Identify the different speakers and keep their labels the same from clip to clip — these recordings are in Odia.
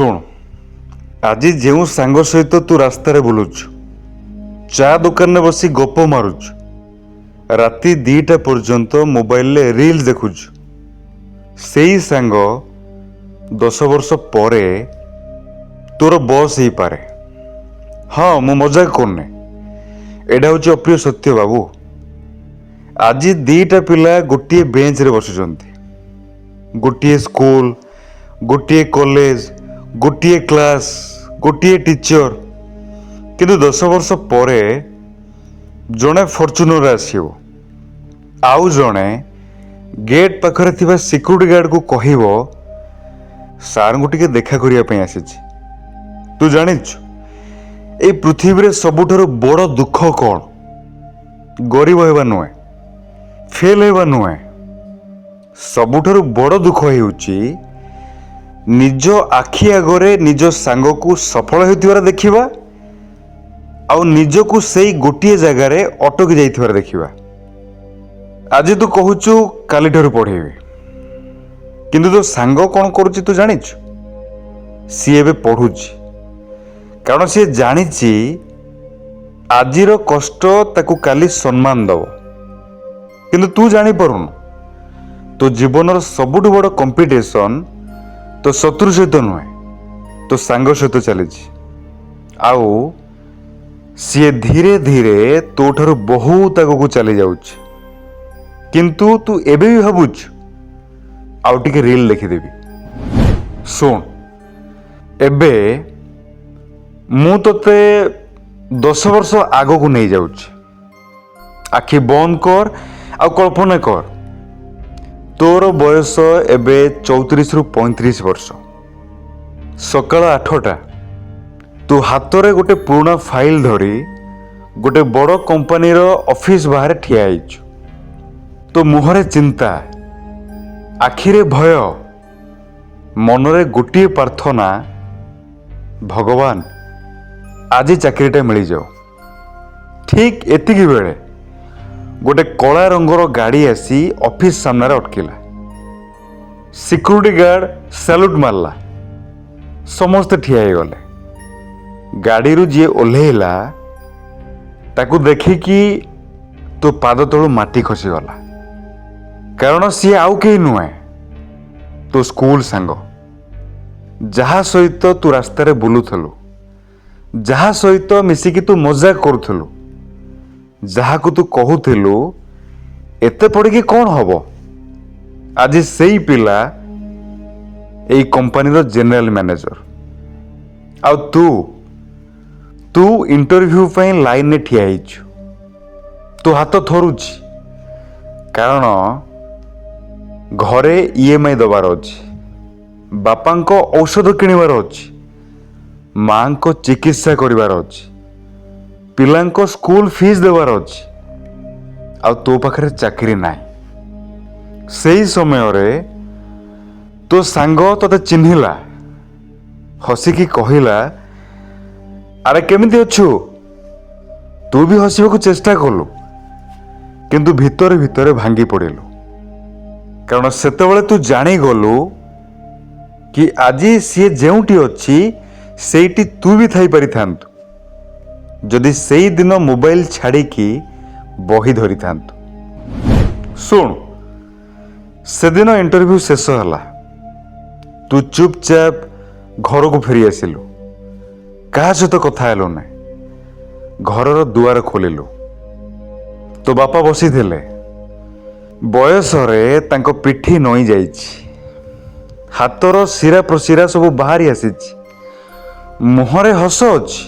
Speaker 1: ଶୁଣ, ଆଜି ଯେଉଁ ସାଙ୍ଗ ସହିତ ତୁ ରାସ୍ତାରେ ବୁଲୁଛୁ, ଚା ଦୋକାନରେ ବସି ଗପ ମାରୁଛୁ, ରାତି 2ଟା ପର୍ଯ୍ୟନ୍ତ ମୋବାଇଲରେ ରିଲ୍ସ ଦେଖୁଛୁ, ସେଇ ସାଙ୍ଗ 10 ବର୍ଷ ପରେ ତୋର ବସ୍ ହେଇପାରେ। ହଁ, ମୁଁ ମଜାକ କରୁନି, ଏଇଟା ହେଉଛି ଅପ୍ରିୟ ସତ୍ୟ ବାବୁ। ଆଜି 2ଟା ପିଲା ଗୋଟିଏ ବେଞ୍ଚରେ ବସୁଛନ୍ତି, ଗୋଟିଏ ସ୍କୁଲ, ଗୋଟିଏ କଲେଜ, ଗୋଟିଏ କ୍ଲାସ୍, ଗୋଟିଏ ଟିଚର। କିନ୍ତୁ 10 ବର୍ଷ ପରେ ଜଣେ ଫର୍ଚୁନର ଆସିବ, ଆଉ ଜଣେ ଗେଟ୍ ପାଖରେ ଥିବା ସିକ୍ୟୁରିଟି ଗାର୍ଡକୁ କହିବ, ସାର୍ଙ୍କୁ ଟିକେ ଦେଖା କରିବା ପାଇଁ ଆସିଛି। ତୁ ଜାଣିଛୁ ଏଇ ପୃଥିବୀରେ ସବୁଠାରୁ ବଡ଼ ଦୁଃଖ କ'ଣ? ଗରିବ ହେବା ନୁହେଁ, ଫେଲ ହେବା ନୁହେଁ, ସବୁଠାରୁ ବଡ଼ ଦୁଃଖ ହେଉଛି ନିଜ ଆଖି ଆଗରେ ନିଜ ସାଙ୍ଗକୁ ସଫଳ ହେଉଥିବାର ଦେଖିବା, ଆଉ ନିଜକୁ ସେଇ ଗୋଟିଏ ଜାଗାରେ ଅଟକି ଯାଇଥିବାର ଦେଖିବା। ଆଜି ତୁ କହୁଛୁ କାଲିଠାରୁ ପଢ଼େଇବି, କିନ୍ତୁ ତୋ ସାଙ୍ଗ କ'ଣ କରୁଛି ତୁ ଜାଣିଛୁ? ସିଏ ଏବେ ପଢ଼ୁଛି, କାରଣ ସିଏ ଜାଣିଛି ଆଜିର କଷ୍ଟ ତାକୁ କାଲି ସମ୍ମାନ ଦେବ। କିନ୍ତୁ ତୁ ଜାଣିପାରୁନୁ, ତୋ ଜୀବନର ସବୁଠୁ ବଡ଼ କମ୍ପିଟିସନ୍ ତୋ ଶତ୍ରୁ ସହିତ ନୁହେଁ, ତୋ ସାଙ୍ଗ ସହିତ ଚାଲିଛି। ଆଉ ସିଏ ଧୀରେ ଧୀରେ ତୋ ଠାରୁ ବହୁତ ଆଗକୁ ଚାଲି ଯାଉଛି। କିନ୍ତୁ ତୁ ଏବେ ବି ଭାବୁଛୁ ଆଉ ଟିକେ ରିଲ୍ ଦେଖିଦେବି। ଶୁଣ, ଏବେ ମୁଁ ତୋତେ 10 ବର୍ଷ ଆଗକୁ ନେଇଯାଉଛି। ଆଖି ବନ୍ଦ କର ଆଉ କଳ୍ପନା କର, ତୋର ବୟସ ଏବେ 34ରୁ 35 ବର୍ଷ। ସକାଳ 8ଟା, ତୁ ହାତରେ ଗୋଟେ ପୁରୁଣା ଫାଇଲ ଧରି ଗୋଟେ ବଡ଼ କମ୍ପାନୀର ଅଫିସ ବାହାରେ ଠିଆ ହେଇଛୁ। ତୋ ମୁହଁରେ ଚିନ୍ତା, ଆଖିରେ ଭୟ, ମନରେ ଗୋଟିଏ ପ୍ରାର୍ଥନା, ଭଗବାନ ଆଜି ଚାକିରିଟା ମିଳିଯାଉ। ଠିକ୍ ଏତିକି ବେଳେ ଗୋଟେ କଳା ରଙ୍ଗର ଗାଡ଼ି ଆସି ଅଫିସ ସାମ୍ନାରେ ଅଟକିଲା। ସିକ୍ୟୁରିଟି ଗାର୍ଡ ସାଲ୍ୟୁଟ ମାରିଲା, ସମସ୍ତେ ଠିଆ ହେଇଗଲେ। ଗାଡ଼ିରୁ ଯିଏ ଓହ୍ଲେଇଲା ତାକୁ ଦେଖିକି ତୋ ପାଦ ତଳୁ ମାଟି ଖସିଗଲା। କାରଣ ସିଏ ଆଉ କେହି ନୁହେଁ, ତୋ ସ୍କୁଲ ସାଙ୍ଗ, ଯାହା ସହିତ ତୁ ରାସ୍ତାରେ ବୁଲୁଥିଲୁ, ଯାହା ସହିତ ମିଶିକି ତୁ ମଜାକ କରୁଥିଲୁ, ଯାହାକୁ ତୁ କହୁଥିଲୁ ଏତେ ପଢ଼ିକି କ'ଣ ହବ। ଆଜି ସେଇ ପିଲା ଏଇ କମ୍ପାନୀର ଜେନେରାଲ ମ୍ୟାନେଜର। ଆଉ ତୁ ଇଣ୍ଟରଭ୍ୟୁ ପାଇଁ ଲାଇନରେ ଠିଆ ହେଇଛୁ। ତୋ ହାତ ଥରୁଛି, କାରଣ ଘରେ EMI ଦେବାର ଅଛି, ବାପାଙ୍କ ଔଷଧ କିଣିବାର ଅଛି, ମାଙ୍କ ଚିକିତ୍ସା କରିବାର ଅଛି, ପିଲାଙ୍କ ସ୍କୁଲ ଫିସ୍ ଦେବାର ଅଛି, ଆଉ ତୋ ପାଖରେ ଚାକିରି ନାହିଁ। ସେଇ ସମୟରେ ତୋ ସାଙ୍ଗ ତୋତେ ଚିହ୍ନିଲା, ହସିକି କହିଲା, ଆରେ କେମିତି ଅଛୁ? ତୁ ବି ହସିବାକୁ ଚେଷ୍ଟା କଲୁ, କିନ୍ତୁ ଭିତରେ ଭିତରେ ଭାଙ୍ଗି ପଡ଼ିଲୁ। କାରଣ ସେତେବେଳେ ତୁ ଜାଣିଗଲୁ କି ଆଜି ସିଏ ଯେଉଁଠି ଅଛି ସେଇଠି ତୁ ବି ଥାଇପାରିଥାନ୍ତୁ, ଯଦି ସେଇ ଦିନ ମୋବାଇଲ ଛାଡ଼ିକି ବହି ଧରିଥାନ୍ତୁ। ଶୁଣ, ସେଦିନ ଇଣ୍ଟରଭ୍ୟୁ ଶେଷ ହେଲା, ତୁ ଚୁପଚାପ ଘରକୁ ଫେରି ଆସିଲୁ। କାହା ସହିତ କଥା ହେଲୁ ନାହିଁ, ଘରର ଦୁଆର ଖୋଲିଲୁ। ତୋ ବାପା ବସିଥିଲେ, ବୟସରେ ତାଙ୍କ ପିଠି ନଇଁ ଯାଇଛି, ହାତର ଶିରା ପ୍ରଶିରା ସବୁ ବାହାରି ଆସିଛି, ମୁହଁରେ ହସ ଅଛି,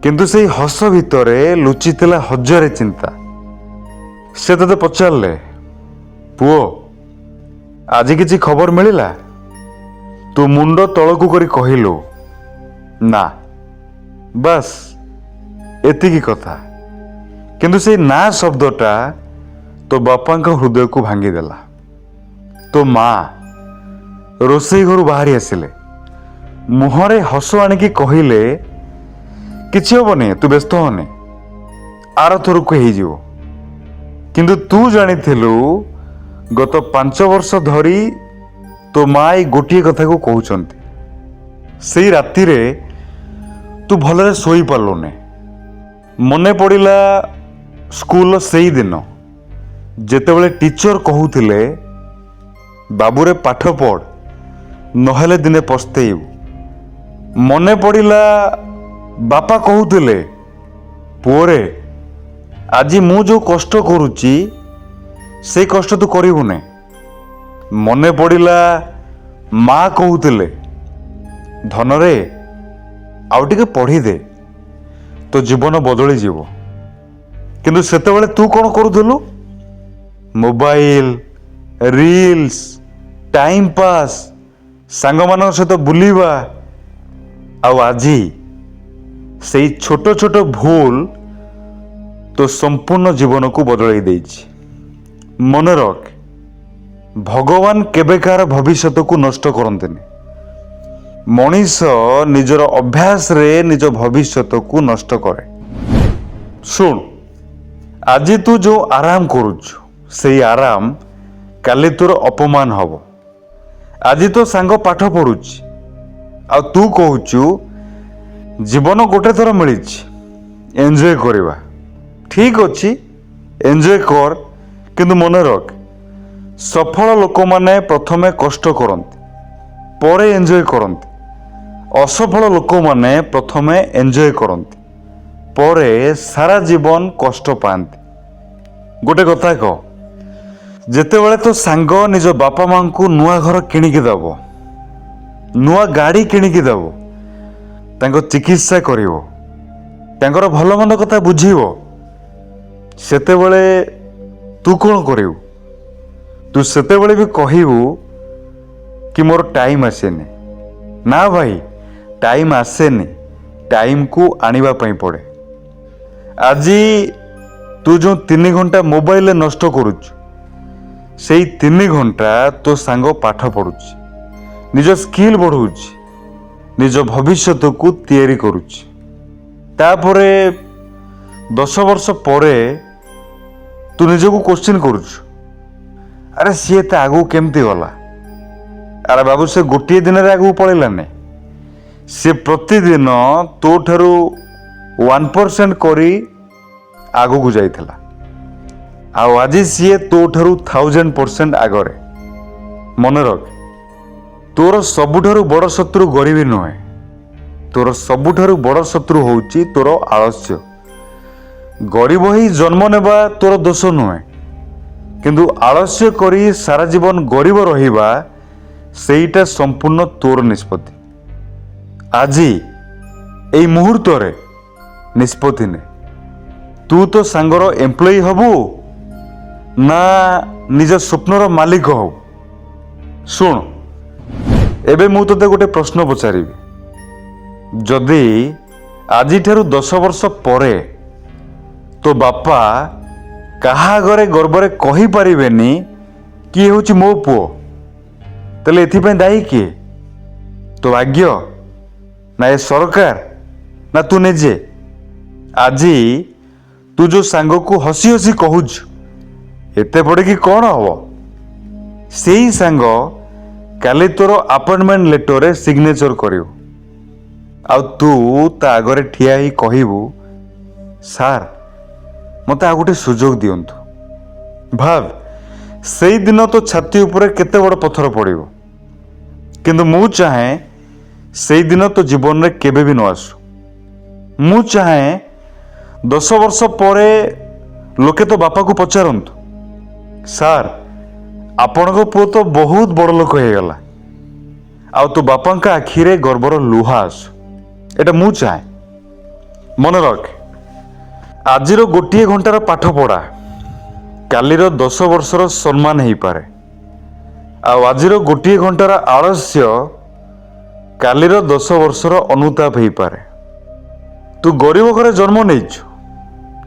Speaker 1: କିନ୍ତୁ ସେଇ ହସ ଭିତରେ ଲୁଚିଥିଲା ହଜାରେ ଚିନ୍ତା। ସେ ତୋତେ ପଚାରିଲେ, ପୁଅ ଆଜି କିଛି ଖବର ମିଳିଲା? ତୁ ମୁଣ୍ଡ ତଳକୁ କରି କହିଲୁ, ନା। ବାସ୍ ଏତିକି କଥା। କିନ୍ତୁ ସେଇ ନା ଶବ୍ଦଟା ତୋ ବାପାଙ୍କ ହୃଦୟକୁ ଭାଙ୍ଗିଦେଲା। ତୋ ମା ରୋଷେଇ ଘରୁ ବାହାରି ଆସିଲେ, ମୁହଁରେ ହସ ଆଣିକି କହିଲେ, କିଛି ହବନି, ତୁ ବ୍ୟସ୍ତ ହନି, ଆରଥରକୁ ହେଇଯିବ। କିନ୍ତୁ ତୁ ଜାଣିଥିଲୁ ଗତ 5 ବର୍ଷ ଧରି ତୋ ମା ଏଇ ଗୋଟିଏ କଥାକୁ କହୁଛନ୍ତି, ସେଇ ରାତିରେ ତୁ ଭଲରେ ଶୋଇପାରିଲୁନି। ମନେ ପଡ଼ିଲା ସ୍କୁଲର ସେଇ ଦିନ ଯେତେବେଳେ ଟିଚର କହୁଥିଲେ ବାବୁରେ ପାଠ ପଢ଼, ନହେଲେ ଦିନେ ପସ୍ତେଇବୁ। ମନେ ପଡ଼ିଲା ବାପା କହୁଥିଲେ ପୁଅରେ ଆଜି ମୁଁ ଯେଉଁ କଷ୍ଟ କରୁଛି ସେଇ କଷ୍ଟ ତୁ କରିବୁନି। ମନେ ପଡ଼ିଲା ମା କହୁଥିଲେ ଧନରେ ଆଉ ଟିକେ ପଢ଼ିଦେ, ତୋ ଜୀବନ ବଦଳିଯିବ। କିନ୍ତୁ ସେତେବେଳେ ତୁ କ'ଣ କରୁଥିଲୁ? ମୋବାଇଲ, ରିଲ୍ସ, ଟାଇମ୍ ପାସ୍, ସାଙ୍ଗମାନଙ୍କ ସହିତ ବୁଲିବା। ଆଉ ଆଜି ସେଇ ଛୋଟ ଛୋଟ ଭୁଲ ତୋ ସମ୍ପୂର୍ଣ୍ଣ ଜୀବନକୁ ବଦଳାଇ ଦେଇଛି। ମନେ ରଖ, ଭଗବାନ କେବେ କାହାର ଭବିଷ୍ୟତକୁ ନଷ୍ଟ କରନ୍ତିନି। ମଣିଷ ନିଜର ଅଭ୍ୟାସରେ ନିଜ ଭବିଷ୍ୟତକୁ ନଷ୍ଟ କରେ। ଶୁଣ, ଆଜି ତୁ ଯେଉଁ ଆରାମ କରୁଛୁ ସେଇ ଆରାମ କାଲି ତୋର ଅପମାନ ହବ। ଆଜି ତୋ ସାଙ୍ଗ ପାଠ ପଢୁଛି ଆଉ ତୁ କହୁଛୁ ଜୀବନ ଗୋଟେ ଥର ମିଳିଛି, ଏନ୍ଜୟ କରିବା। ଠିକ୍ ଅଛି, ଏନ୍ଜୟ କର, କିନ୍ତୁ ମନେ ରଖ ସଫଳ ଲୋକମାନେ ପ୍ରଥମେ କଷ୍ଟ କରନ୍ତି, ପରେ ଏନ୍ଜୟ କରନ୍ତି। ଅସଫଳ ଲୋକମାନେ ପ୍ରଥମେ ଏନ୍ଜୟ କରନ୍ତି, ପରେ ସାରା ଜୀବନ କଷ୍ଟ ପାଆନ୍ତି। ଗୋଟେ କଥା କହ, ଯେତେବେଳେ ତୋ ସାଙ୍ଗ ନିଜ ବାପା ମାଙ୍କୁ ନୂଆ ଘର କିଣିକି ଦେବ, ନୂଆ ଗାଡ଼ି କିଣିକି ଦେବ, ତାଙ୍କ ଚିକିତ୍ସା କରିବ, ତାଙ୍କର ଭଲ ମନ୍ଦ କଥା ବୁଝିବ, ସେତେବେଳେ ତୁ କ'ଣ କରିବୁ? ତୁ ସେତେବେଳେ ବି କହିବୁ କି ମୋର ଟାଇମ୍ ଆସେନି। ନା ଭାଇ, ଟାଇମ୍ ଆସେନି, ଟାଇମ୍କୁ ଆଣିବା ପାଇଁ ପଡ଼େ। ଆଜି ତୁ ଯେଉଁ 3 ଘଣ୍ଟା ମୋବାଇଲରେ ନଷ୍ଟ କରୁଛୁ, ସେଇ 3 ଘଣ୍ଟା ତୋ ସାଙ୍ଗ ପାଠ ପଢ଼ୁଛି, ନିଜ ସ୍କିଲ୍ ବଢ଼ଉଛି, ନିଜ ଭବିଷ୍ୟତକୁ ତିଆରି କରୁଛି। ତାପରେ 10 ବର୍ଷ ପରେ ତୁ ନିଜକୁ କୋଶ୍ଚିନ୍ କରୁଛୁ, ଆରେ ସିଏ ତ ଆଗକୁ କେମିତି ଗଲା? ଆରେ ବାବୁ, ସେ ଗୋଟିଏ ଦିନରେ ଆଗକୁ ପଳେଇଲାନି। ସେ ପ୍ରତିଦିନ ତୋ ଠାରୁ 1% କରି ଆଗକୁ ଯାଇଥିଲା। ଆଉ ଆଜି ସିଏ ତୋ ଠାରୁ 1000% ଆଗରେ। ମନେ ରଖ, ତୋର ସବୁଠାରୁ ବଡ଼ ଶତ୍ରୁ ଗରିବୀ ନୁହେଁ, ତୋର ସବୁଠାରୁ ବଡ଼ ଶତ୍ରୁ ହେଉଛି ତୋର ଆଳସ୍ୟ। ଗରିବ ହେଇ ଜନ୍ମ ନେବା ତୋର ଦୋଷ ନୁହେଁ, କିନ୍ତୁ ଆଳସ୍ୟ କରି ସାରା ଜୀବନ ଗରିବ ରହିବା ସେଇଟା ସମ୍ପୂର୍ଣ୍ଣ ତୋର ନିଷ୍ପତ୍ତି। ଆଜି ଏଇ ମୁହୂର୍ତ୍ତରେ ନିଷ୍ପତ୍ତି ନେ, ତୁ ତୋ ସାଙ୍ଗର ଏମ୍ପ୍ଲୟି ହବୁ ନା ନିଜ ସ୍ୱପ୍ନର ମାଲିକ ହବୁ? ଶୁଣ, ଏବେ ମୁଁ ତୋତେ ଗୋଟେ ପ୍ରଶ୍ନ ପଚାରିବି। ଯଦି ଆଜିଠାରୁ 10 ବର୍ଷ ପରେ ତୋ ବାପା କାହା ଆଗରେ ଗର୍ବରେ କହିପାରିବେନି କି ଇଏ ହେଉଛି ମୋ ପୁଅ, ତାହେଲେ ଏଥିପାଇଁ ଦାୟୀ କିଏ? ତୋ ଭାଗ୍ୟ, ନା ଏ ସରକାର, ନା ତୁ ନିଜେ? ଆଜି ତୁ ଯେଉଁ ସାଙ୍ଗକୁ ହସି ହସି କହୁଛୁ ଏତେ ପଡ଼ିକି କ'ଣ ହବ, ସେଇ ସାଙ୍ଗ କାଲି ତୋର ଆପଏଣ୍ଟମେଣ୍ଟ ଲେଟରରେ ସିଗ୍ନେଚର କରିବ। ଆଉ ତୁ ତା ଆଗରେ ଠିଆ ହେଇ କହିବୁ, ସାର୍ ମୋତେ ଆଉ ଗୋଟେ ସୁଯୋଗ ଦିଅନ୍ତୁ। ଭାବ, ସେଇଦିନ ତୋ ଛାତି ଉପରେ କେତେ ବଡ଼ ପଥର ପଡ଼ିବ। କିନ୍ତୁ ମୁଁ ଚାହେଁ ସେଇଦିନ ତୋ ଜୀବନରେ କେବେ ବି ନ ଆସୁ। ମୁଁ ଚାହେଁ 10 ବର୍ଷ ପରେ ଲୋକେ ତୋ ବାପାକୁ ପଚାରନ୍ତୁ, ସାର୍ ଆପଣଙ୍କ ପୁଅ ତ ବହୁତ ବଡ଼ ଲୋକ ହେଇଗଲା। ଆଉ ତୋ ବାପାଙ୍କ ଆଖିରେ ଗର୍ବର ଲୁହ ଆସୁ। ଏଇଟା ମୁଁ ଚାହେଁ। ମନେ ରଖ, ଆଜିର ଗୋଟିଏ ଘଣ୍ଟାର ପାଠ ପଢ଼ା କାଲିର 10 ବର୍ଷର ସମ୍ମାନ ହେଇପାରେ। ଆଉ ଆଜିର ଗୋଟିଏ ଘଣ୍ଟାର ଆଳସ୍ୟ କାଲିର 10 ବର୍ଷର ଅନୁତାପ ହେଇପାରେ। ତୁ ଗରିବ ଘରେ ଜନ୍ମ ନେଇଛୁ,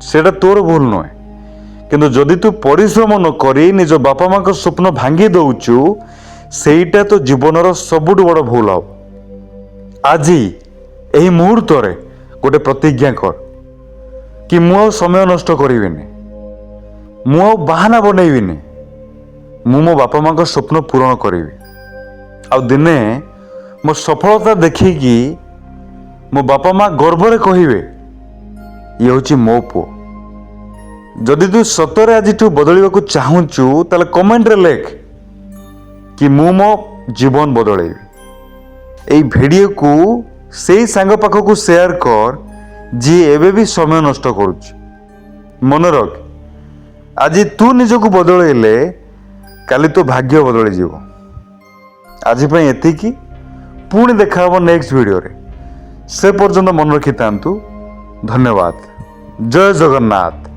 Speaker 1: ସେଇଟା ତୋର ଭୁଲ ନୁହେଁ, କିନ୍ତୁ ଯଦି ତୁ ପରିଶ୍ରମ ନ କରି ନିଜ ବାପା ମାଙ୍କ ସ୍ୱପ୍ନ ଭାଙ୍ଗି ଦେଉଛୁ, ସେଇଟା ତୋ ଜୀବନର ସବୁଠୁ ବଡ଼ ଭୁଲ ହବ। ଆଜି ଏହି ମୁହୂର୍ତ୍ତରେ ଗୋଟେ ପ୍ରତିଜ୍ଞା କର କି ମୁଁ ଆଉ ସମୟ ନଷ୍ଟ କରିବିନି, ମୁଁ ଆଉ ବାହାନା ବନେଇବିନି, ମୁଁ ମୋ ବାପା ମାଙ୍କ ସ୍ୱପ୍ନ ପୂରଣ କରିବି। ଆଉ ଦିନେ ମୋ ସଫଳତା ଦେଖିକି ମୋ ବାପା ମା ଗର୍ବରେ କହିବେ ଇଏ ହେଉଛି ମୋ ପୁଅ। ଯଦି ତୁ ସତରେ ଆଜିଠୁ ବଦଳିବାକୁ ଚାହୁଁଛୁ ତାହେଲେ କମେଣ୍ଟରେ ଲେଖ କି ମୁଁ ମୋ ଜୀବନ ବଦଳେଇବି। ଏଇ ଭିଡ଼ିଓକୁ ସେଇ ସାଙ୍ଗ ପାଖକୁ ସେୟାର କର ଯିଏ ଏବେ ବି ସମୟ ନଷ୍ଟ କରୁଛି। ମନେ ରଖ, ଆଜି ତୁ ନିଜକୁ ବଦଳେଇଲେ କାଲି ତୋ ଭାଗ୍ୟ ବଦଳିଯିବ। ଆଜି ପାଇଁ ଏତିକି, ପୁଣି ଦେଖା ହେବ ନେକ୍ସଟ ଭିଡ଼ିଓରେ। ସେ ପର୍ଯ୍ୟନ୍ତ ମନେ ରଖିଥାନ୍ତୁ। ଧନ୍ୟବାଦ। ଜୟ ଜଗନ୍ନାଥ।